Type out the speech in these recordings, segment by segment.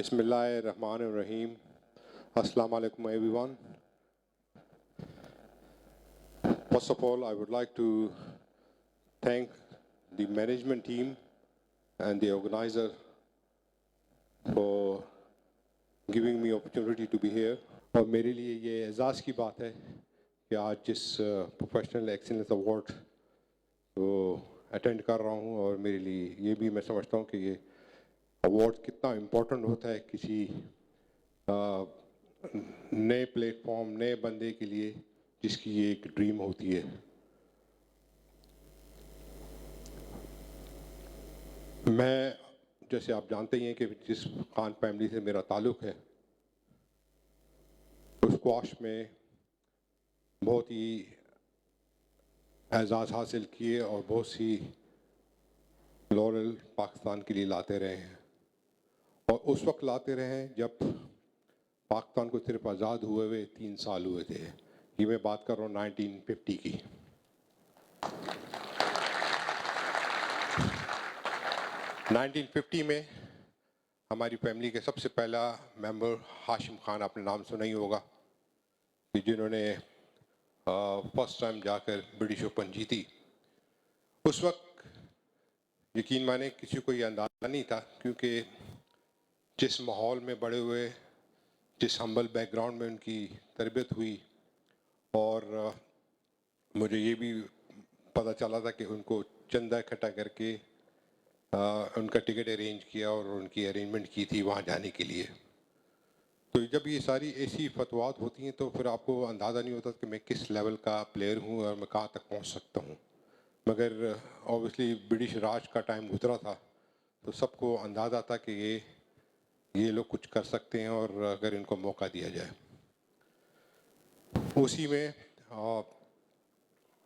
Bismillahirrahmanirrahim. Assalamu alaikum everyone. First of all, I would like to thank the management team and the organizer for giving me opportunity to be here. और मेरे लिए ये एजाज़ की बात है कि आज जिस प्रोफेशनल एक्सीलेंस अवार्ड तो अटेंड कर रहा हूँ और मेरे लिए ये भी मैं समझता हूँ कि ये अवार्ड कितना इम्पोर्टेंट होता है किसी नए प्लेटफॉर्म नए बंदे के लिए जिसकी ये एक ड्रीम होती है। मैं जैसे आप जानते ही हैं कि जिस खान फैमिली से मेरा ताल्लुक़ है उस स्क्वाश में बहुत ही एजाज़ हासिल किए और बहुत सी लॉरेल पाकिस्तान के लिए लाते रहे हैं और उस वक्त लाते रहे हैं जब पाकिस्तान को सिर्फ आज़ाद हुए हुए 3 साल हुए थे। ये मैं बात कर रहा हूँ 1950 की। नाइनटीन 1950 में हमारी फैमिली के सबसे पहला मेंबर हाशिम खान, आपने नाम सुना ही होगा, कि जिन्होंने फर्स्ट टाइम जाकर ब्रिटिश ओपन जीती। उस वक्त यकीन माने किसी को ये अंदाज़ा नहीं था, क्योंकि जिस माहौल में बड़े हुए, जिस हम्बल बैकग्राउंड में उनकी तरबियत हुई, और मुझे ये भी पता चला था कि उनको चंदा इकट्ठा करके उनका टिकट अरेंज किया और उनकी अरेंजमेंट की थी वहाँ जाने के लिए। तो जब ये सारी ऐसी फतवात होती हैं तो फिर आपको अंदाज़ा नहीं होता कि मैं किस लेवल का प्लेयर हूँ और मैं कहाँ तक पहुँच सकता हूँ। मगर ऑब्वियसली ब्रिटिश राज का टाइम गुजरा था तो सबको अंदाज़ा था कि ये लोग कुछ कर सकते हैं और अगर इनको मौका दिया जाए। उसी में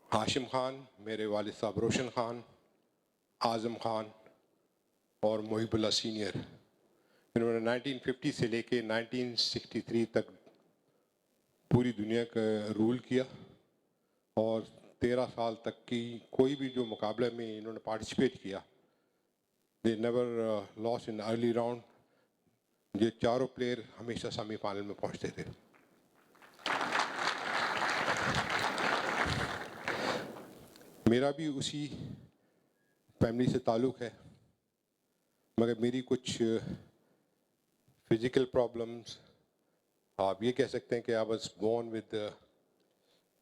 हाशिम खान, मेरे वालिद साहब रोशन खान, आज़म खान और मुहिबुल्लाह सीनियर, इन्होंने 1950 से लेके 1963 तक पूरी दुनिया का रूल किया और 13 साल तक की कोई भी जो मुकाबले में इन्होंने पार्टिसिपेट किया, they never loss in early round. ये चारों प्लेयर हमेशा सेमीफाइनल में पहुंचते थे। मेरा भी उसी फैमिली से ताल्लुक़ है, मगर मेरी कुछ फिज़िकल प्रॉब्लम्स, आप ये कह सकते हैं कि I was born with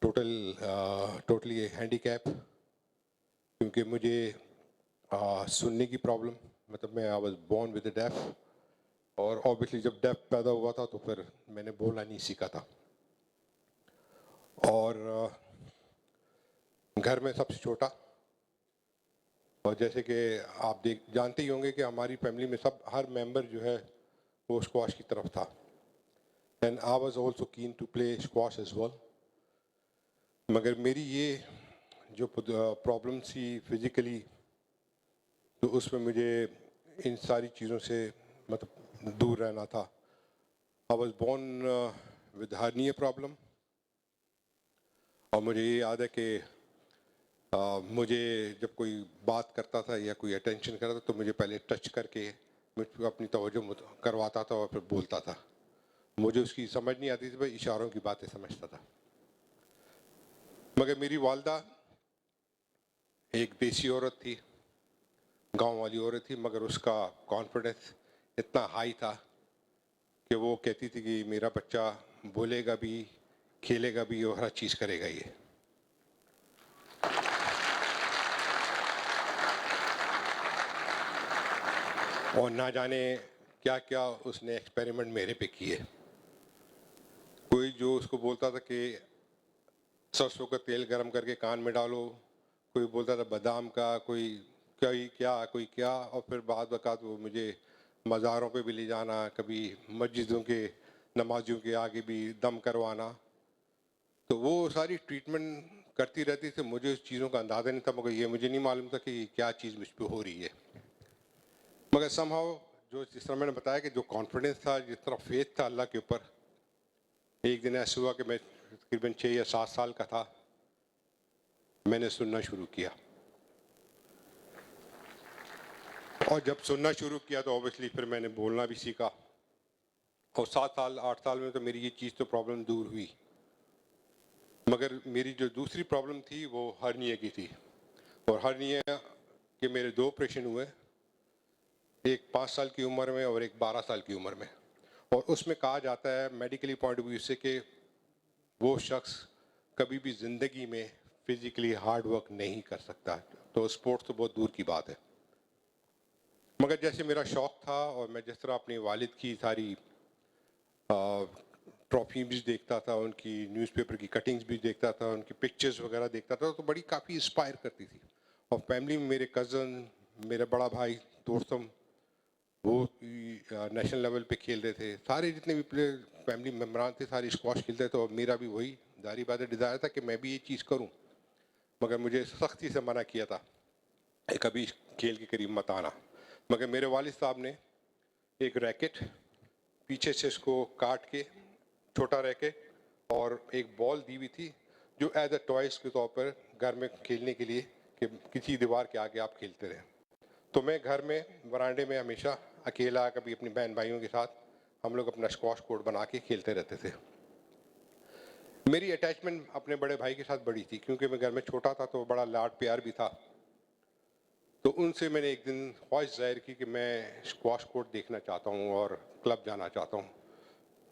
totally handicap, क्योंकि मुझे सुनने की प्रॉब्लम, मतलब मैं I was born with deaf, और ऑब्वियसली जब डेफ पैदा हुआ था तो फिर मैंने बोलना नहीं सीखा था। और घर में सबसे छोटा, और जैसे कि आप जानते ही होंगे कि हमारी फैमिली में हर मेंबर जो है वो स्क्वाश की तरफ था। And I was also keen to play squash as well. मगर मेरी ये जो प्रॉब्लम थी फिज़िकली, तो उसमें मुझे इन सारी चीज़ों से मतलब दूर रहना था। I was born with hernia problem, और मुझे ये याद है कि मुझे जब कोई बात करता था या कोई अटेंशन करता था तो मुझे पहले टच करके मुझको अपनी तवज्जो करवाता था और फिर बोलता था। मुझे उसकी समझ नहीं आती थी, भाई इशारों की बातें समझता था। मगर मेरी वालदा एक देसी औरत थी, गांव वाली औरत थी, मगर उसका कॉन्फिडेंस इतना हाई था कि वो कहती थी कि मेरा बच्चा बोलेगा भी, खेलेगा भी और हर चीज़ करेगा ये। और ना जाने क्या क्या उसने एक्सपेरिमेंट मेरे पे किए। कोई जो उसको बोलता था कि सरसों का तेल गरम करके कान में डालो, कोई बोलता था बादाम का, कोई कोई क्या, और फिर बाद वक़्त वो मुझे मज़ारों पे भी ले जाना, कभी मस्जिदों के नमाजियों के आगे भी दम करवाना। तो वो सारी ट्रीटमेंट करती रहती थी। मुझे उस चीज़ों का अंदाज़ा नहीं था, मगर ये मुझे नहीं मालूम था कि क्या चीज़ मुझ पर हो रही है। मगर समहाउ जो जिस तरह मैंने बताया कि जो कॉन्फिडेंस था, जिस तरह फेथ था अल्लाह के ऊपर, एक दिन ऐसा हुआ कि मैं तकरीबन 6 या 7 साल का था, मैंने सुनना शुरू किया। और जब सुनना शुरू किया तो ऑब्वियसली फिर मैंने बोलना भी सीखा। और 7 साल 8 साल में तो मेरी ये चीज़ तो प्रॉब्लम दूर हुई, मगर मेरी जो दूसरी प्रॉब्लम थी वो हर्निया की थी। और हर्निया के मेरे 2 ऑपरेशन हुए, एक 5 साल की उम्र में और एक 12 साल की उम्र में। और उसमें कहा जाता है मेडिकली पॉइंट ऑफ व्यू से कि वो शख्स कभी भी ज़िंदगी में फिजिकली हार्ड वर्क नहीं कर सकता, तो स्पोर्ट्स तो बहुत दूर की बात है। मगर जैसे मेरा शौक था और मैं जिस तरह अपने वालिद की सारी ट्रॉफी भी देखता था, उनकी न्यूज़पेपर की कटिंग्स भी देखता था, उनकी पिक्चर्स वगैरह देखता था, तो बड़ी काफ़ी इंस्पायर करती थी। और फैमिली में मेरे कज़न, मेरा बड़ा भाई दोस्तम, वो नेशनल लेवल पे खेल रहे थे। सारे जितने भी प्लेयर फैमिली मेम्बरान थे सारे स्क्वाश खेलते थे, तो मेरा भी वही जारी बात डिज़ायर था कि मैं भी ये चीज़ करूं। मगर मुझे सख्ती से मना किया था कि कभी इस खेल के करीब मत आना। मगर मेरे वालिद साहब ने एक रैकेट पीछे से इसको काट के, छोटा रैकेट, और एक बॉल दी हुई थी जो एज अ टॉयस के तौर पर घर में खेलने के लिए, कि किसी दीवार के आगे आप खेलते रहे। तो मैं घर में वरांडे में हमेशा अकेला, कभी अपनी बहन भाइयों के साथ, हम लोग अपना स्क्वाश कोर्ट बना के खेलते रहते थे। मेरी अटैचमेंट अपने बड़े भाई के साथ बड़ी थी, क्योंकि मैं घर में छोटा था तो बड़ा लाड प्यार भी था। तो उनसे मैंने एक दिन ख्वाहिश जाहिर की कि मैं स्क्वाश कोर्ट देखना चाहता हूँ और क्लब जाना चाहता हूँ।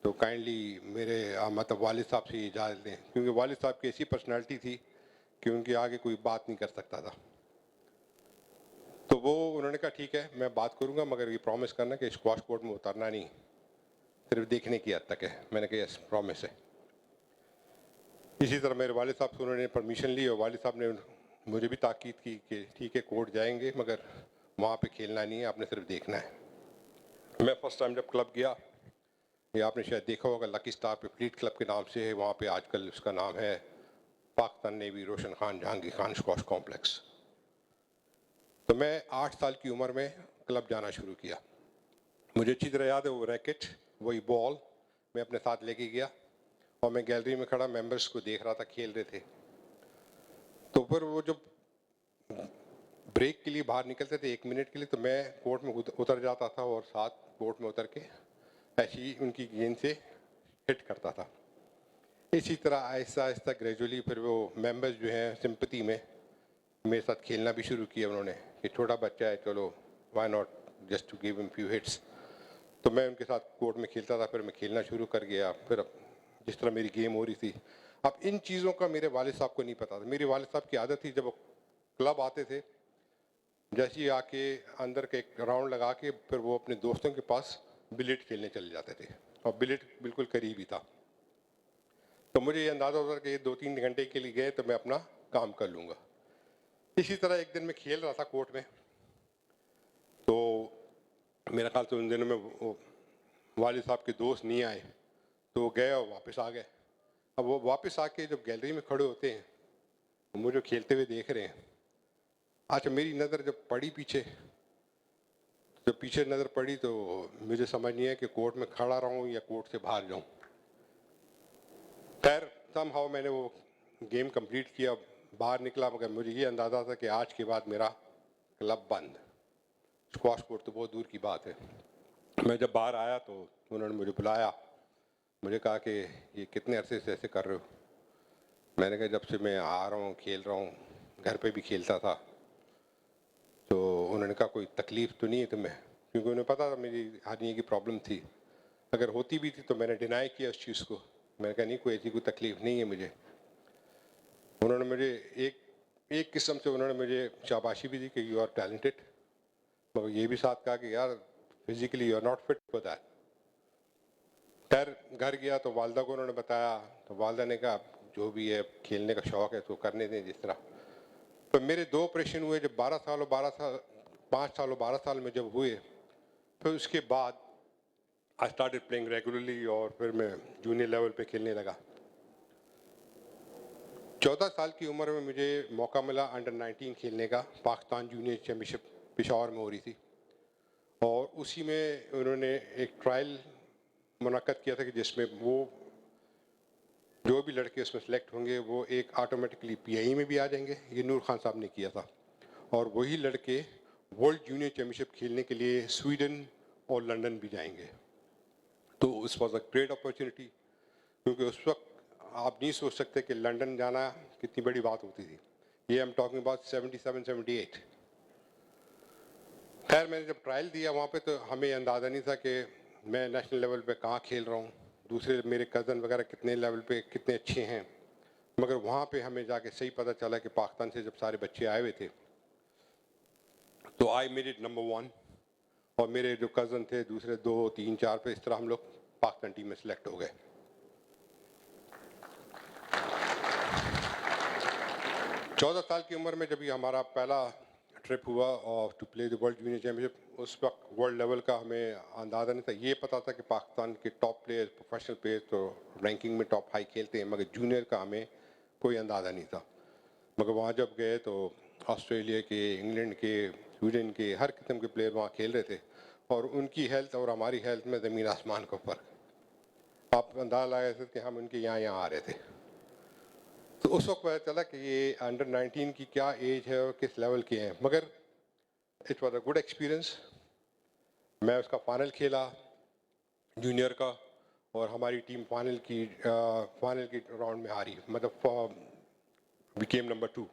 तो काइंडली मेरे मतलब वालिद साहब से इजाज़त दें, क्योंकि वालिद साहब की ऐसी पर्सनैलिटी थी कि उनके आगे कोई बात नहीं कर सकता था। तो वो उन्होंने कहा ठीक है मैं बात करूंगा, मगर ये प्रॉमिस करना कि स्क्वाश कोर्ट में उतरना नहीं, सिर्फ देखने की हद तक है। मैंने कहा यस प्रॉमिस है। इसी तरह मेरे वालिद साहब से उन्होंने परमिशन ली और वालिद साहब ने मुझे भी ताकीद की कि ठीक है कोर्ट जाएंगे, मगर वहाँ पे खेलना नहीं है, आपने सिर्फ देखना है। मैं फर्स्ट टाइम जब क्लब गया, ये आपने शायद देखा होगा, लकी स्टार पे फ्लीट क्लब के नाम से है, वहाँ पे आजकल उसका नाम है पाकिस्तान नेवी रोशन खान जहांगीर खान स्क्वाश कॉम्प्लेक्स। तो मैं 8 साल की उम्र में क्लब जाना शुरू किया। मुझे अच्छी तरह याद है वो रैकेट, वही बॉल मैं अपने साथ लेके गया और मैं गैलरी में खड़ा मेंबर्स को देख रहा था खेल रहे थे। तो फिर वो जब ब्रेक के लिए बाहर निकलते थे 1 मिनट के लिए, तो मैं कोर्ट में उतर जाता था और साथ कोर्ट में उतर के ऐसी उनकी गेंद से हिट करता था। इसी तरह आहिस्ता आहिस्ता ग्रेजुअली फिर वो मेंबर्स जो हैं सिंपैथी में मेरे साथ खेलना भी शुरू किया उन्होंने, कि छोटा बच्चा है चलो why not just to give him few hits. तो मैं उनके साथ कोर्ट में खेलता था, फिर मैं खेलना शुरू कर गया, फिर अब जिस तरह मेरी गेम हो रही थी। अब इन चीज़ों का मेरे वालिद साहब को नहीं पता था। मेरे वालिद साहब की आदत थी जब वो क्लब आते थे, जैसे ही आके अंदर के एक राउंड लगा के फिर वो अपने दोस्तों के पास बिलियर्ड खेलने चले जाते थे, और बिलियर्ड बिल्कुल करीब ही था। तो मुझे ये अंदाज़ा होता था कि 2-3 घंटे के लिए गए तो मैं अपना काम कर लूँगा। इसी तरह एक दिन मैं खेल रहा था कोर्ट में, तो मेरा ख्याल से उन दिनों में वो वालिद साहब के दोस्त नहीं आए, तो गए और वापस आ गए। अब वो वापस आके जब गैलरी में खड़े होते हैं, मुझे खेलते हुए देख रहे हैं। अच्छा मेरी नज़र जब पड़ी पीछे, जब पीछे नज़र पड़ी तो मुझे समझ नहीं है कि कोर्ट में खड़ा रहूं या कोर्ट से बाहर जाऊं। खैर समहाउ मैंने वो गेम कंप्लीट किया, बाहर निकला, मगर मुझे ये अंदाज़ा था कि आज के बाद मेरा क्लब बंद। स्क्वाश कोर्ट तो बहुत दूर की बात है। मैं जब बाहर आया तो उन्होंने मुझे बुलाया, मुझे कहा कि ये कितने अरसे से ऐसे कर रहे हो। मैंने कहा जब से मैं आ रहा हूँ खेल रहा हूँ, घर पे भी खेलता था। तो उन्होंने कहा कोई तकलीफ़ तो नहीं है तुम्हें, क्योंकि उन्हें पता था मेरी हार्निया की प्रॉब्लम थी। अगर होती भी थी तो मैंने डिनाई किया उस चीज़ को। मैंने कहा नहीं कोई ऐसी कोई तकलीफ़ नहीं है मुझे। उन्होंने मुझे एक एक किस्म से उन्होंने मुझे शाबाशी भी दी कि यू आर टैलेंटेड, मगर ये भी साथ कहा कि यार physically you are not fit for that. खैर घर गया तो वालदा को उन्होंने बताया, तो वालदा ने कहा जो भी है खेलने का शौक़ है तो करने दें जिस तरह। तो मेरे 2 ऑपरेशन हुए जब 12 साल और 12 साल 5 साल और 12 साल में जब हुए, फिर उसके बाद आई स्टार्टेड प्लेइंग रेगुलरली और फिर मैं जूनियर लेवल पे खेलने लगा। 14 साल की उम्र में मुझे मौका मिला अंडर 19 खेलने का, पाकिस्तान जूनियर चैम्पियनशिप पेशावर में हो रही थी, और उसी में उन्होंने एक ट्रायल मुनक्कद किया था कि जिसमें वो जो भी लड़के उसमें सेलेक्ट होंगे वो एक ऑटोमेटिकली पीआई में भी आ जाएंगे। ये नूर खान साहब ने किया था, और वही लड़के वर्ल्ड जूनियर चैम्पियनशिप खेलने के लिए स्वीडन और लंदन भी जाएंगे। तो इस वॉज अ ग्रेट अपॉर्चुनिटी, क्योंकि उस वक्त आप नहीं सोच सकते कि लंदन जाना कितनी बड़ी बात होती थी। ये आई एम टॉकिंग अबाउट 77-78। खैर मैंने जब ट्रायल दिया वहाँ पे तो हमें अंदाज़ा नहीं था कि मैं नेशनल लेवल पे कहाँ खेल रहा हूँ, दूसरे मेरे कज़न वगैरह कितने लेवल पे कितने अच्छे हैं। मगर वहाँ पे हमें जाके सही पता चला कि पाकिस्तान से जब सारे बच्चे आए हुए थे तो आई मेड इट नंबर 1, और मेरे जो कज़न थे दूसरे 2, 3, 4 पे इस तरह हम लोग पाकिस्तान टीम में सिलेक्ट हो गए। 14 साल की उम्र में जब ये हमारा पहला ट्रिप हुआ और to play the world junior championship, उस वक्त वर्ल्ड लेवल का हमें अंदाज़ा नहीं था। ये पता था कि पाकिस्तान के टॉप प्लेयर्स, प्रोफेशनल प्लेयर्स तो रैंकिंग में टॉप हाई खेलते हैं, मगर जूनियर का हमें कोई अंदाज़ा नहीं था। मगर वहाँ जब गए तो ऑस्ट्रेलिया के, इंग्लैंड के, स्वीडन के हर किस्म के प्लेयर वहाँ खेल रहे थे, और उनकी हेल्थ और हमारी हेल्थ में ज़मीन आसमान का फ़र्क। आप अंदाज़ा लगा सकते कि हम उनके यहाँ आ रहे थे। तो उस वक्त पता चला कि ये अंडर 19 की क्या एज है और किस लेवल के हैं। मगर it was a good experience. मैं उसका फाइनल खेला जूनियर का, और हमारी टीम फाइनल की राउंड में हारी, मतलब बिकेम नंबर 2।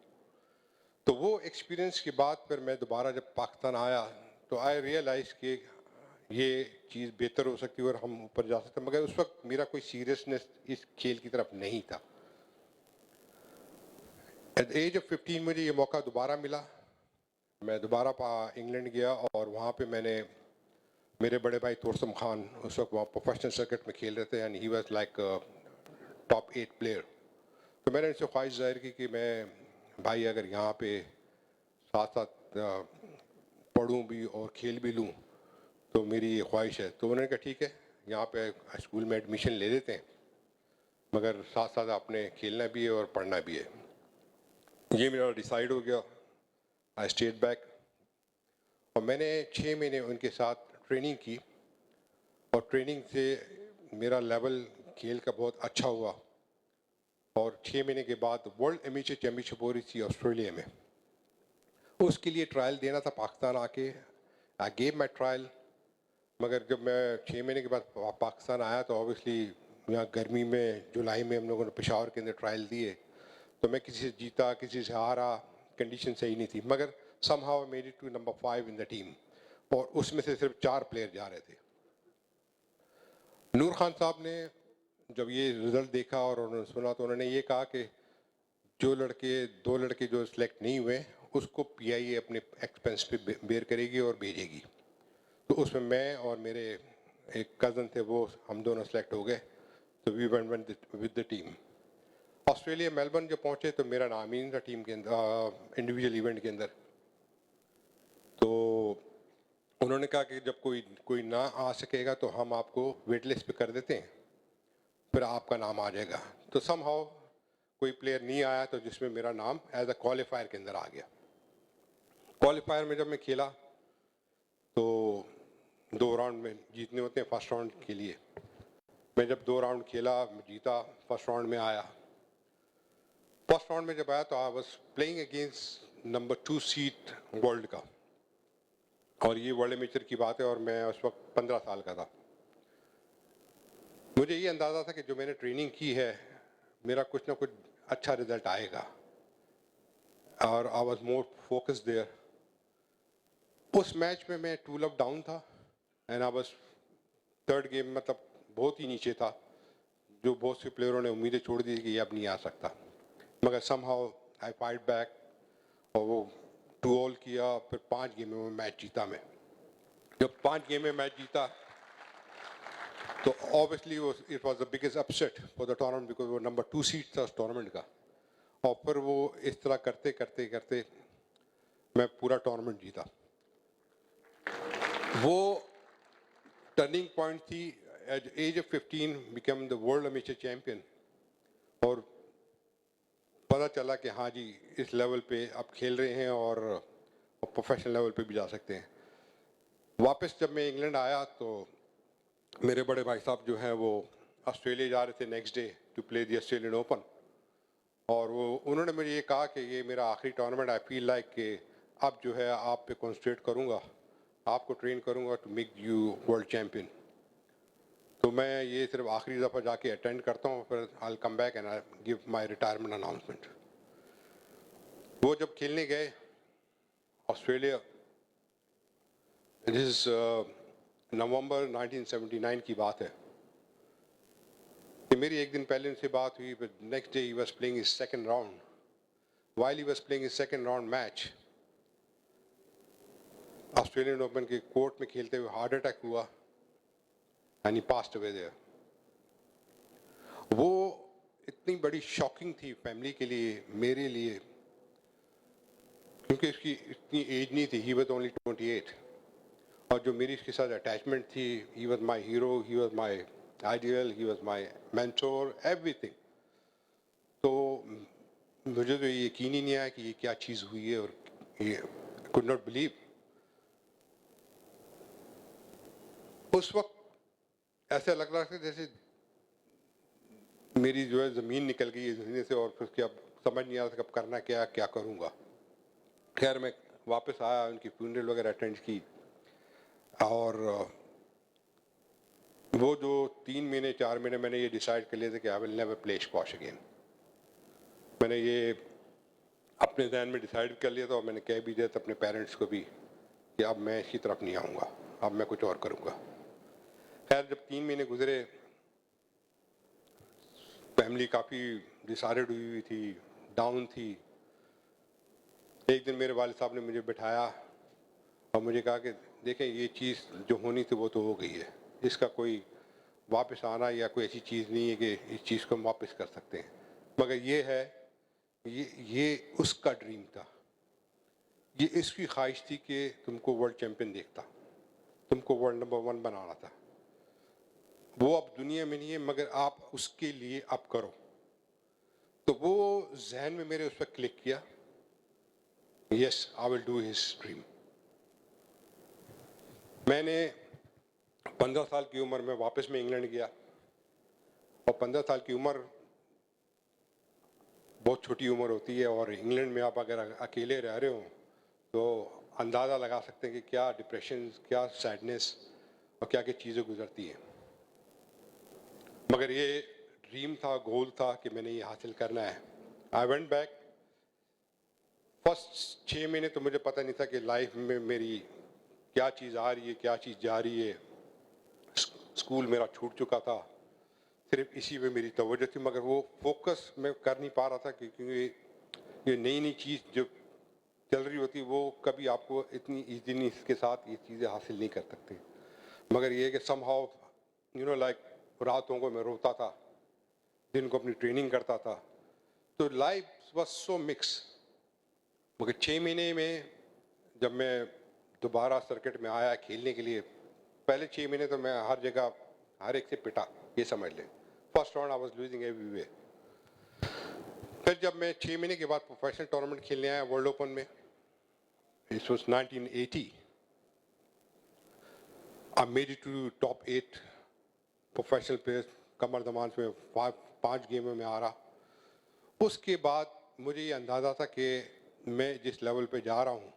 तो वो एक्सपीरियंस के बाद फिर मैं दोबारा जब पाकिस्तान आया तो आई रियलाइज कि ये चीज़ बेहतर हो सकती है और हम ऊपर जा सकते हैं। मगर उस वक्त मेरा कोई सीरियसनेस इस खेल की तरफ नहीं था। एट द एज ऑफ 15 मुझे ये मौका दोबारा मिला। मैं दोबारा इंग्लैंड गया और वहाँ पे मैंने, मेरे बड़े भाई तोरसम खान उस वक्त वहाँ प्रोफेशनल सर्किट में खेल रहे थे and he was like top 8 player. तो मैंने इनसे ख्वाहिश जाहिर की कि मैं भाई अगर यहाँ पे साथ साथ पढ़ूँ भी और खेल भी लूँ तो मेरी ये ख्वाहिश है। तो उन्होंने कहा ठीक है, यहाँ पे स्कूल में एडमिशन ले लेते हैं, मगर साथ साथ आपने खेलना भी है और पढ़ना भी है। ये मेरा डिसाइड हो गया। आई स्टेट बैक, और मैंने 6 महीने उनके साथ ट्रेनिंग की, और ट्रेनिंग से मेरा लेवल खेल का बहुत अच्छा हुआ। और 6 महीने के बाद वर्ल्ड एमेचर चैम्पियनशिप हो रही थी ऑस्ट्रेलिया में, उसके लिए ट्रायल देना था पाकिस्तान आके। I gave my trial. मगर जब मैं 6 महीने के बाद पाकिस्तान आया तो ऑब्वियसली यहाँ गर्मी में जुलाई में हम लोगों ने पेशावर के अंदर ट्रायल दिए, तो मैं किसी से जीता किसी से हारा, कंडीशन सही नहीं थी। मगर somehow made it to number 5 in the team, और उसमें से सिर्फ 4 प्लेयर जा रहे थे। नूर खान साहब ने जब ये रिजल्ट देखा और उन्होंने सुना तो उन्होंने ये कहा कि जो दो लड़के जो सिलेक्ट नहीं हुए उसको पीआईए अपने एक्सपेंस पे बेयर करेगी और भेजेगी। तो उसमें मैं और मेरे एक कज़न थे, वो हम दोनों सेलेक्ट हो गए। तो we went with the team. Australia Melbourne जब पहुंचे तो मेरा नाम ही नहीं था टीम के अंदर, इंडिविजुअल इवेंट के अंदर। तो उन्होंने कहा कि जब कोई ना आ सकेगा तो हम आपको वेट लिस्ट पे कर देते हैं, फिर आपका नाम आ जाएगा। तो समहाउ कोई प्लेयर नहीं आया, तो जिसमें मेरा नाम एज अ क्वालिफायर के अंदर आ गया। क्वालिफायर में जब मैं खेला तो 2 राउंड में जीतने होते हैं फर्स्ट राउंड के लिए। मैं जब 2 राउंड खेला, मैं जीता, फर्स्ट राउंड में आया। फर्स्ट राउंड में जब आया तो I was playing against number 2 seed world का, और ये वर्ल्ड एमेचर की बात है, और मैं उस वक्त 15 साल का था। मुझे ये अंदाज़ा था कि जो मैंने ट्रेनिंग की है मेरा कुछ ना कुछ अच्छा रिजल्ट आएगा, और I was more focused there. उस मैच में मैं 2 लव डाउन था and I was third game, मतलब बहुत ही नीचे था, जो बहुत से प्लेयरों ने उम्मीदें छोड़ दी कि ये अब नहीं आ सकता। मगर समहाउ आई फाइट बैक, और वो 2 ऑल किया, फिर 5 गेमों में मैच जीता मैं। जब 5 गेम में मैच जीता तो obviously it was the biggest upset for the tournament, because वो नंबर 2 सीड था उस टूर्नामेंट का। और फिर वो इस तरह करते करते करते मैं पूरा टूर्नामेंट जीता। वो टर्निंग पॉइंट थी। At age of 15 become the world amateur champion, और पता चला कि हाँ जी इस लेवल पे आप खेल रहे हैं और प्रोफेशनल लेवल पे भी जा सकते हैं। वापस जब मैं इंग्लैंड आया तो मेरे बड़े भाई साहब जो हैं वो ऑस्ट्रेलिया जा रहे थे next day to play the Australian Open, और वो उन्होंने मुझे ये कहा कि ये मेरा आखिरी टूर्नामेंट, आई फील लाइक कि अब जो है आप पे कॉन्सेंट्रेट करूँगा, आपको ट्रेन करूँगा to make you world champion. तो मैं ये सिर्फ आखिरी दफ़ा जाके अटेंड करता हूँ, फिर I come back and I give my retirement announcement. वो जब खेलने गए ऑस्ट्रेलिया, दिस नवंबर 1979 की बात है कि मेरी एक दिन पहले उनसे बात हुई, but next day he was playing his second round. While he was playing his second round match, Australian open के कोर्ट में खेलते हुए हार्ट अटैक हुआ and he passed away there. वो इतनी बड़ी शॉकिंग थी फैमिली के लिए, मेरे लिए, क्योंकि उसकी इतनी एज नहीं थी, he was only 28, और जो मेरी इसके साथ अटैचमेंट थी, he was my hero, he was my ideal, he was my mentor, everything. तो मुझे तो ये यकीन ही नहीं आया कि ये क्या चीज़ हुई है, और ये could not believe. उस वक्त ऐसा लग रहा था जैसे मेरी जो है ज़मीन निकल गई है ज़मीन से, और फिर क्या समझ नहीं आ रहा था कब करना क्या करूँगा। खैर मैं वापस आया, उनकी फ्यूनरल वगैरह अटेंड की, और वो जो 3 महीने 4 महीने मैंने ये डिसाइड कर लिया था कि I will never play squash again. मैंने ये अपने ज़हन में डिसाइड कर लिया था, और मैंने कह भी दिया था अपने पेरेंट्स को भी कि अब मैं इसकी तरफ नहीं आऊँगा, अब मैं कुछ और करूँगा। खैर जब 3 महीने गुजरे, फैमिली काफ़ी डिसऑर्डर्ड हुई थी, डाउन थी। एक दिन मेरे वालिद साहब ने मुझे बिठाया और मुझे कहा कि देखें, ये चीज़ जो होनी थी वो तो हो गई है, इसका कोई वापस आना या कोई ऐसी चीज़ नहीं है कि इस चीज़ को हम वापस कर सकते हैं, मगर ये है, ये उसका ड्रीम था, ये इसकी ख्वाहिश थी कि तुमको वर्ल्ड चैम्पियन देखता, तुमको वर्ल्ड नंबर 1 बनाना था। वो अब दुनिया में नहीं है, मगर आप उसके लिए अब करो। तो वो जहन में मेरे उस पर क्लिक किया, yes I will do his dream. मैंने 15 साल की उम्र में वापस में इंग्लैंड गया, और 15 साल की उम्र बहुत छोटी उम्र होती है, और इंग्लैंड में आप अगर अकेले रह रहे हो तो अंदाज़ा लगा सकते हैं कि क्या डिप्रेशन, क्या सैडनेस और क्या क्या चीज़ें गुजरती हैं। मगर ये ड्रीम था, गोल था कि मैंने ये हासिल करना है। I went back. फर्स्ट 6 महीने तो मुझे पता नहीं था कि लाइफ में मेरी क्या चीज़ आ रही है, क्या चीज़ जा रही है। स्कूल मेरा छूट चुका था, सिर्फ इसी पे मेरी तवज्जो थी, मगर वो फोकस मैं कर नहीं पा रहा था, क्योंकि ये नई नई चीज़ जो चल रही होती वो कभी आपको इतनी ईजीली इसके साथ ये चीज़ें हासिल नहीं कर सकते। मगर ये कि समहाउ लाइक रातों को मैं रोता था, दिन को अपनी ट्रेनिंग करता था, तो लाइफ वाज सो मिक्स। मगर 6 महीने में जब मैं दोबारा सर्किट में आया खेलने के लिए, पहले 6 महीने तो मैं हर जगह हर एक से पिटा, ये समझ लें। First round I was losing everywhere. फिर जब मैं 6 महीने के बाद प्रोफेशनल टूर्नामेंट खेलने आया वर्ल्ड ओपन में, it was 1980, I made it to top 8 professional players, कमर दमान में 5 गेमों में आ रहा। उसके बाद मुझे ये अंदाज़ा था कि मैं जिस लेवल पे जा रहा हूँ,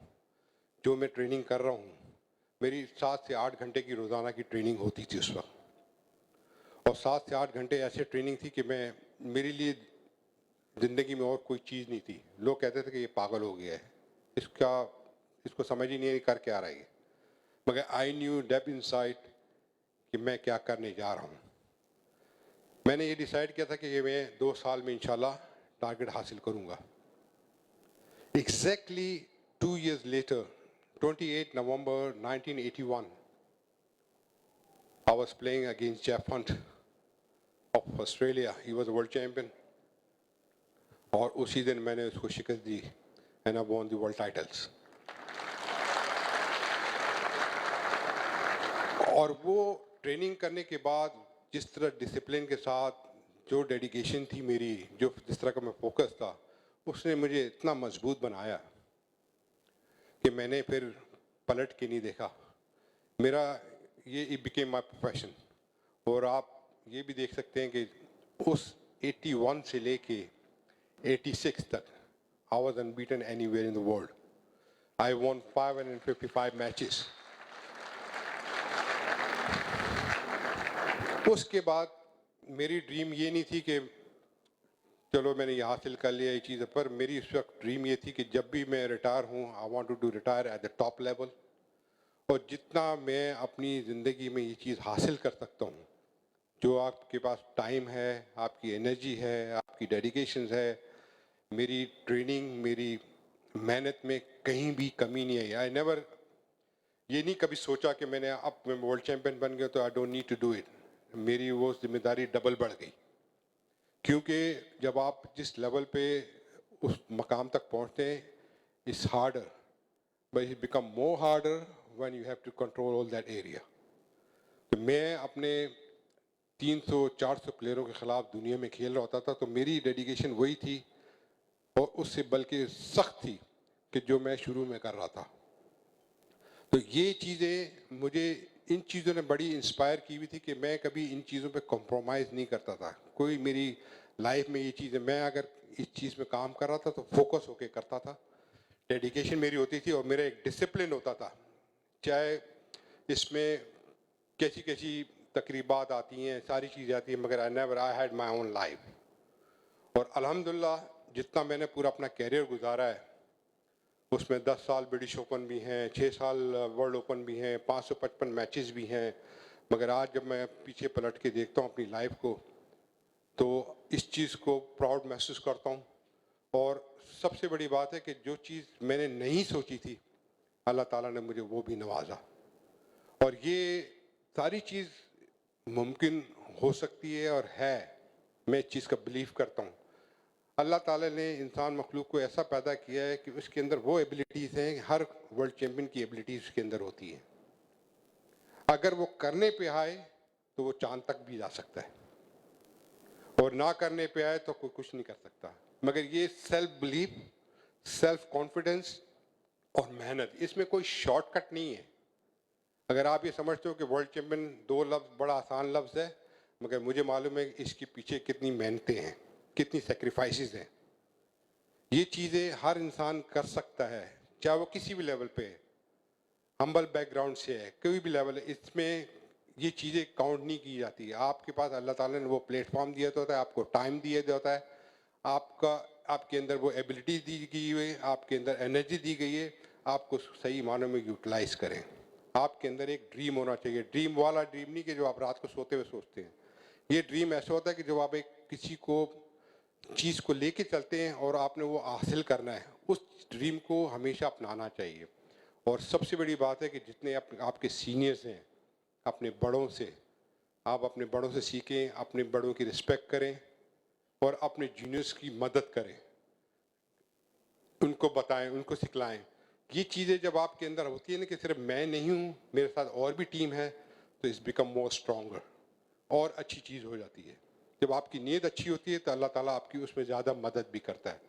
जो मैं ट्रेनिंग कर रहा हूँ, मेरी 7 से 8 घंटे की रोज़ाना की ट्रेनिंग होती थी उस वक्त, और 7 से 8 घंटे ऐसे ट्रेनिंग थी कि मेरे लिए ज़िंदगी में और कोई चीज़ नहीं थी। लोग कहते थे कि ये पागल हो गया है, इसको समझ ही नहीं कर क्या रहा है, मगर आई न्यू डेप इनसाइड कि मैं क्या करने जा रहा हूँ। मैंने ये डिसाइड किया था कि ये मैं 2 साल में इंशाल्लाह टारगेट हासिल करूँगा। Exactly 2 years later, 28 November 1981, I was playing against Jeff Hunt of Australia. He was a world champion. और उसी दिन मैंने उसको शिकस्त दी and I won the world titles. और वो ट्रेनिंग करने के बाद जिस तरह डिसिप्लिन के साथ जो डेडिकेशन थी मेरी, जो जिस तरह का मैं फोकस था, उसने मुझे इतना मजबूत बनाया कि मैंने फिर पलट के नहीं देखा। मेरा ये इट बिकेम माय प्रोफेशन। और आप ये भी देख सकते हैं कि उस 81 से लेके 86 तक I was unbeaten anywhere in the world. I won 555 matches. उसके बाद मेरी ड्रीम ये नहीं थी कि चलो मैंने ये हासिल कर लिया ये चीज़, पर मेरी उस वक्त ड्रीम ये थी कि जब भी मैं रिटायर हूँ, I want to retire at the top level. और जितना मैं अपनी ज़िंदगी में ये चीज़ हासिल कर सकता हूँ, जो आपके पास टाइम है, आपकी एनर्जी है, आपकी डेडिकेशन है, मेरी ट्रेनिंग, मेरी मेहनत में कहीं भी कमी नहीं आई। आई नेवर, ये नहीं कभी सोचा कि मैंने अब मैं वर्ल्ड चैंपियन बन गया तो I don't need to do it. मेरी वो जिम्मेदारी डबल बढ़ गई, क्योंकि जब आप जिस लेवल पे उस मकाम तक पहुंचते हैं, it's harder, but it become more harder when you have to control all that area. तो मैं अपने 300-400 प्लेयरों के खिलाफ दुनिया में खेल रहा होता था, तो मेरी डेडिकेशन वही थी और उससे बल्कि सख्त थी कि जो मैं शुरू में कर रहा था। तो ये चीज़ें मुझे, इन चीज़ों ने बड़ी इंस्पायर की हुई थी कि मैं कभी इन चीज़ों पे कॉम्प्रोमाइज़ नहीं करता था। कोई मेरी लाइफ में ये चीज़ें, मैं अगर इस चीज़ में काम कर रहा था तो फोकस होके करता था, डेडिकेशन मेरी होती थी और मेरा एक डिसिप्लिन होता था। चाहे इसमें कैसी कैसी तकरीबात आती हैं, सारी चीज़ें आती हैं, मगर I had my own life. और अल्हम्दुलिल्लाह जितना मैंने पूरा अपना कैरियर गुजारा है, उसमें 10 साल ब्रिटिश ओपन भी हैं, 6 साल वर्ल्ड ओपन भी हैं, 555 मैचेस भी हैं, मगर आज जब मैं पीछे पलट के देखता हूँ अपनी लाइफ को, तो इस चीज़ को प्राउड महसूस करता हूँ। और सबसे बड़ी बात है कि जो चीज़ मैंने नहीं सोची थी, अल्लाह ताला ने मुझे वो भी नवाजा। और ये सारी चीज़ मुमकिन हो सकती है और है, मैं इस चीज़ का बिलीव करता हूँ। अल्लाह ताला ने इंसान मखलूक को ऐसा पैदा किया है कि उसके अंदर वो एबिलिटीज़ हैं, हर वर्ल्ड चैंपियन की एबिलिटीज़ उसके अंदर होती हैं। अगर वो करने पे आए तो वो चांद तक भी जा सकता है, और ना करने पे आए तो कोई कुछ नहीं कर सकता। मगर ये सेल्फ बिलीफ, सेल्फ कॉन्फिडेंस और मेहनत, इसमें कोई शॉर्टकट नहीं है। अगर आप ये समझते हो कि वर्ल्ड चैंपियन दो लफ्ज़ बड़ा आसान लफ्ज़ है, मगर मुझे मालूम है कि इसके पीछे कितनी मेहनतें हैं, कितनी सेक्रीफाइसेस हैं। ये चीज़ें हर इंसान कर सकता है, चाहे वो किसी भी लेवल पे है, हम्बल बैकग्राउंड से है, कोई भी लेवल है, इसमें ये चीज़ें काउंट नहीं की जाती है। आपके पास अल्लाह ताला ने वो प्लेटफॉर्म दिया होता है, आपको टाइम दिया होता है, आपका आपके अंदर वो एबिलिटी दी गई हुई है, आपके अंदर एनर्जी दी गई है, आपको सही मानों में यूटिलाइज करें। आपके अंदर एक ड्रीम होना चाहिए, ड्रीम वाला ड्रीम नहीं कि जो आप रात को सोते हुए सोचते हैं। ये ड्रीम ऐसा होता है कि जब आप एक किसी को चीज़ को लेके चलते हैं और आपने वो हासिल करना है, उस ड्रीम को हमेशा अपनाना चाहिए। और सबसे बड़ी बात है कि जितने आपके सीनियर्स हैं, अपने बड़ों से, आप अपने बड़ों से सीखें, अपने बड़ों की रिस्पेक्ट करें और अपने जूनियर्स की मदद करें, उनको बताएं, उनको सिखलाएं। ये चीज़ें जब आपके अंदर होती है ना कि सिर्फ मैं नहीं हूँ, मेरे साथ और भी टीम है, तो इट्स बिकम मोर स्ट्रॉन्गर, और अच्छी चीज़ हो जाती है। जब आपकी नीयत अच्छी होती है तो अल्लाह ताला आपकी उसमें ज़्यादा मदद भी करता है।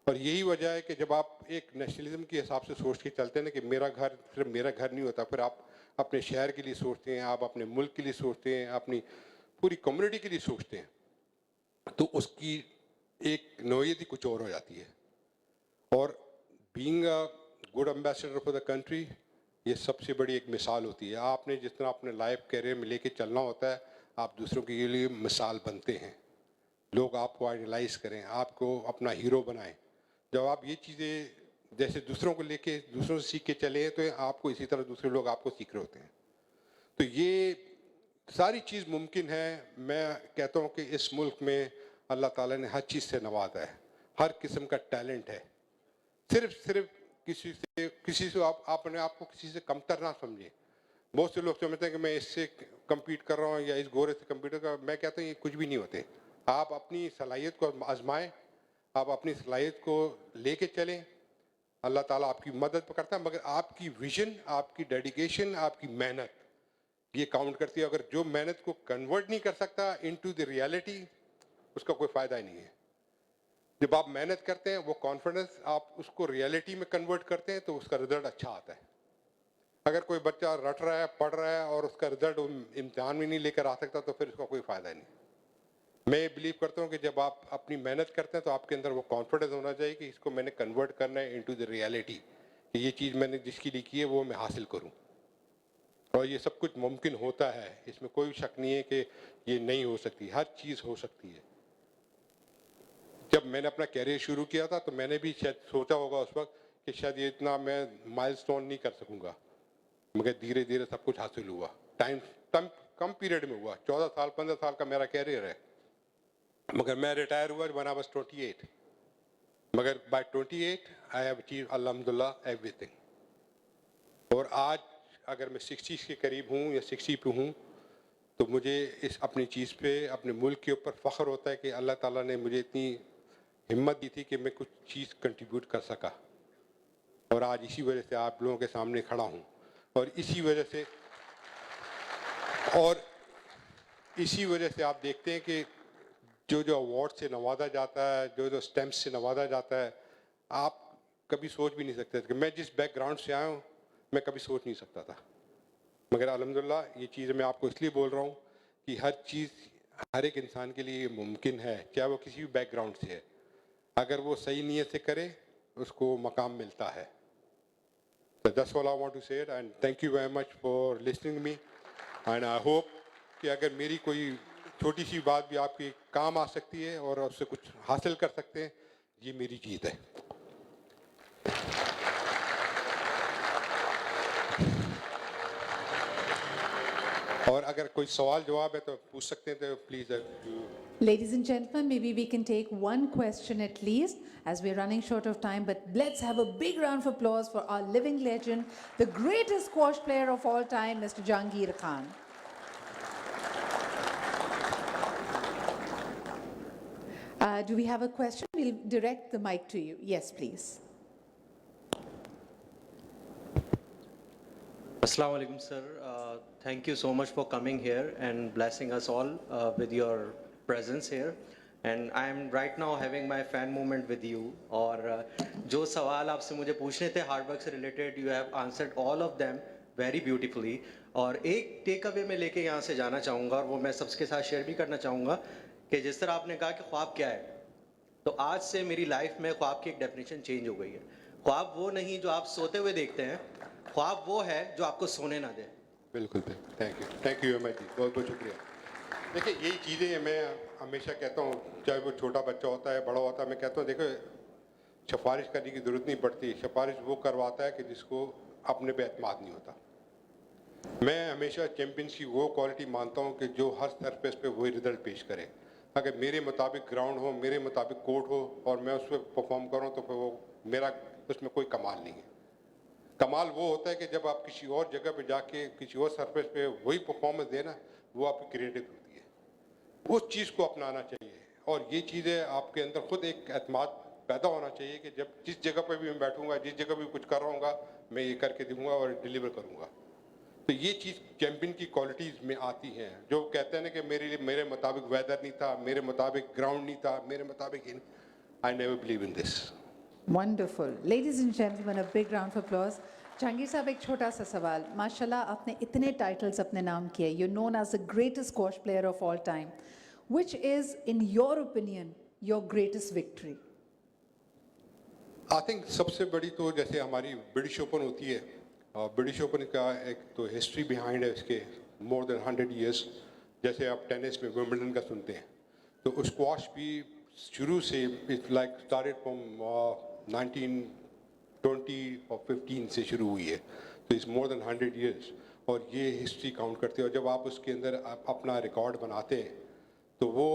और यही वजह है कि जब आप एक नेशनलिज्म के हिसाब से सोच के चलते हैं ना कि मेरा घर सिर्फ मेरा घर नहीं होता, फिर आप अपने शहर के लिए सोचते हैं, आप अपने मुल्क के लिए सोचते हैं, अपनी पूरी कम्युनिटी के लिए सोचते हैं, तो उसकी एक नौयत ही कुछ और हो जाती है। और being a good ambassador for the country, ये सबसे बड़ी एक मिसाल होती है। आपने जितना अपने लाइफ कैरियर में लेके चलना होता है, आप दूसरों के लिए मिसाल बनते हैं, लोग आपको आइडलाइज करें, आपको अपना हीरो बनाएं। जब आप ये चीज़ें जैसे दूसरों को लेके दूसरों से सीख के चले तो आपको इसी तरह दूसरे लोग आपको सीख रहे होते हैं। तो ये सारी चीज़ मुमकिन है। मैं कहता हूँ कि इस मुल्क में अल्लाह ताला ने हर चीज़ से नवाजा है, हर किस्म का टैलेंट है। सिर्फ किसी से आप अपने आप को किसी से कमतर ना समझें। बहुत से लोग समझते हैं कि मैं इससे कम्पीट कर रहा हूँ या इस गोरे से कम्पीट कर रहा हूँ। मैं कहता हूँ ये कुछ भी नहीं होते। आप अपनी सलाहियत को आजमाएं, आप अपनी सलाहियत को लेके चलें, अल्लाह ताला आपकी मदद करता है। मगर आपकी विजन, आपकी डेडिकेशन, आपकी मेहनत, ये काउंट करती है। अगर जो मेहनत को कन्वर्ट नहीं कर सकता इनटू द रियलिटी, उसका कोई फायदा ही नहीं है। जब आप मेहनत करते हैं, वो कॉन्फिडेंस आप उसको रियलिटी में कन्वर्ट करते हैं, तो उसका रिजल्ट अच्छा आता है। अगर कोई बच्चा रट रहा है, पढ़ रहा है और उसका रिजल्ट इम्तिहान में नहीं लेकर आ सकता, तो फिर उसका कोई फायदा नहीं। मैं बिलीव करता हूँ कि जब आप अपनी मेहनत करते हैं तो आपके अंदर वो कॉन्फिडेंस होना चाहिए कि इसको मैंने कन्वर्ट करना है इनटू द रियलिटी, कि ये चीज़ मैंने जिसके लिए की है वो मैं हासिल करूँ। और ये सब कुछ मुमकिन होता है, इसमें कोई शक नहीं है कि ये नहीं हो सकती, हर चीज़ हो सकती है। जब मैंने अपना कैरियर शुरू किया था तो मैंने भी शायद सोचा होगा उस वक्त कि शायद ये इतना मैं माइलस्टोन नहीं कर सकूंगा, मगर धीरे धीरे सब कुछ हासिल हुआ। टाइम कम पीरियड में हुआ, 14 साल 15 साल का मेरा कैरियर है, मगर मैं रिटायर हुआ when I was 28, मगर by 28 I have achieved अल्हम्दुलिल्लाह एवरीथिंग। और आज अगर मैं 60 के करीब हूँ या 60 पे हूँ तो मुझे इस अपनी चीज़ पे, अपने मुल्क के ऊपर फ़ख्र होता है कि अल्लाह ताला ने मुझे इतनी हिम्मत दी थी कि मैं कुछ चीज़ कंट्रीब्यूट कर सका, और आज इसी वजह से आप लोगों के सामने खड़ा हूँ। और इसी वजह से आप देखते हैं कि जो अवार्ड से नवाजा जाता है, जो स्टैम्प से नवाजा जाता है, आप कभी सोच भी नहीं सकते कि मैं जिस बैकग्राउंड से आया हूँ मैं कभी सोच नहीं सकता था। मगर अल्हम्दुलिल्लाह ये चीज़ मैं आपको इसलिए बोल रहा हूँ कि हर चीज़ हर एक इंसान के लिए मुमकिन है, चाहे वो किसी भी बैकग्राउंड से है। अगर वो सही नीयत से करे उसको मकाम मिलता है। So that's all I want to say, and thank you very much for listening to me, and I hope कि अगर मेरी कोई छोटी सी बात भी आपके काम आ सकती है और उससे कुछ हासिल कर सकते हैं, ये मेरी जीत है। और अगर कोई सवाल जवाब है तो पूछ सकते हैं, तो please. Ladies and gentlemen, maybe we can take one question at least as we're running short of time, but let's have a big round of applause for our living legend, the greatest squash player of all time, Mr. Jahangir Khan. Do we have a question? We'll direct the mic to you. Yes, please. Assalamu alaikum, sir. Thank you so much for coming here and blessing us all with your presence here. And I am right now having my fan moment with you. और जो सवाल आपसे मुझे पूछने थे hard work से related, you have answered all of them very beautifully. और एक टेक अवे में लेके यहाँ से जाना चाहूँगा, और वो मैं सबके साथ शेयर भी करना चाहूँगा कि जिस तरह आपने कहा कि ख्वाब क्या है, तो आज से मेरी लाइफ में ख्वाब की एक डेफिनेशन चेंज हो गई है। ख्वाब वो नहीं जो आप सोते हुए देखते हैं, ख्वाब वो है जो आपको सोने ना दे। बिल्कुल, थैंक यू अहमद जी, बहुत बहुत शुक्रिया। देखिए यही चीज़ें मैं हमेशा कहता हूँ, चाहे वो छोटा बच्चा होता है बड़ा होता है, मैं कहता हूँ देखो सिफारिश करने की ज़रूरत नहीं पड़ती, सिफारिश वो करवाता है कि जिसको अपने पे एतमाद नहीं होता। मैं हमेशा चैम्पियंस की वो क्वालिटी मानता हूँ कि जो हर सरफेस पे वही रिजल्ट पेश करे। अगर मेरे मुताबिक ग्राउंड हो, मेरे मुताबिक कोर्ट हो और मैं उस पर परफॉर्म करूँ तो फिर वो मेरा उसमें कोई कमाल नहीं है। कमाल वो होता है कि जब आप किसी और जगह पे जाके किसी और सरफेस पे वही परफॉर्मेंस देना, वो आपकी क्रिएटिव होती है। उस चीज़ को अपनाना चाहिए, और ये चीज़ें आपके अंदर खुद एक एतमाद पैदा होना चाहिए कि जब जिस जगह पे भी मैं बैठूंगा, जिस जगह भी कुछ कर रहा हूँगा, मैं ये करके दूंगा और डिलीवर करूँगा। तो ये चीज़ चैंपियन की क्वालिटीज़ में आती हैं। जो कहते हैं ना कि मेरे मुताबिक वेदर नहीं था, मेरे मुताबिक ग्राउंड नहीं था, मेरे मुताबिक I never believe in this. Wonderful. Ladies and gentlemen, a big round of applause. Jahangir साहब, एक छोटा सा सवाल। माशाल्लाह आपने इतने टाइटल्स अपने नाम किए, you're known as the greatest squash player of all time. Which is, in your opinion, your greatest victory? I think सबसे बड़ी तो जैसे हमारी ब्रिटिश ओपन होती है, ब्रिटिश ओपन का एक तो हिस्ट्री बिहाइंड है इसके, मोर देन 100 ईयर्स। जैसे आप टेनिस में विंबलडन का सुनते हैं, तो स्क्वाश भी शुरू से इट्स लाइक स्टार्टेड फ्रॉम 1920 और 15 से शुरू हुई है, तो इट्स मोर देन 100 ईयर्स, और ये हिस्ट्री काउंट करते हैं। और जब आप उसके अंदर अपना रिकॉर्ड बनाते हैं तो वो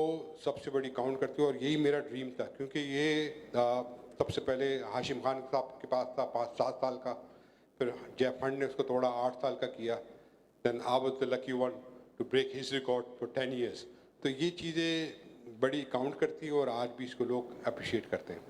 सबसे बड़ी काउंट करती है। और यही मेरा ड्रीम था, क्योंकि ये सबसे पहले हाशिम खान साहब के पास था 5-7 साल का, फिर जेफ हंट ने उसको थोड़ा 8 साल का किया, then I was the lucky one to break his record for 10 years. तो ये चीज़ें बड़ी काउंट करती है और आज भी इसको लोग अप्रिशिएट करते हैं।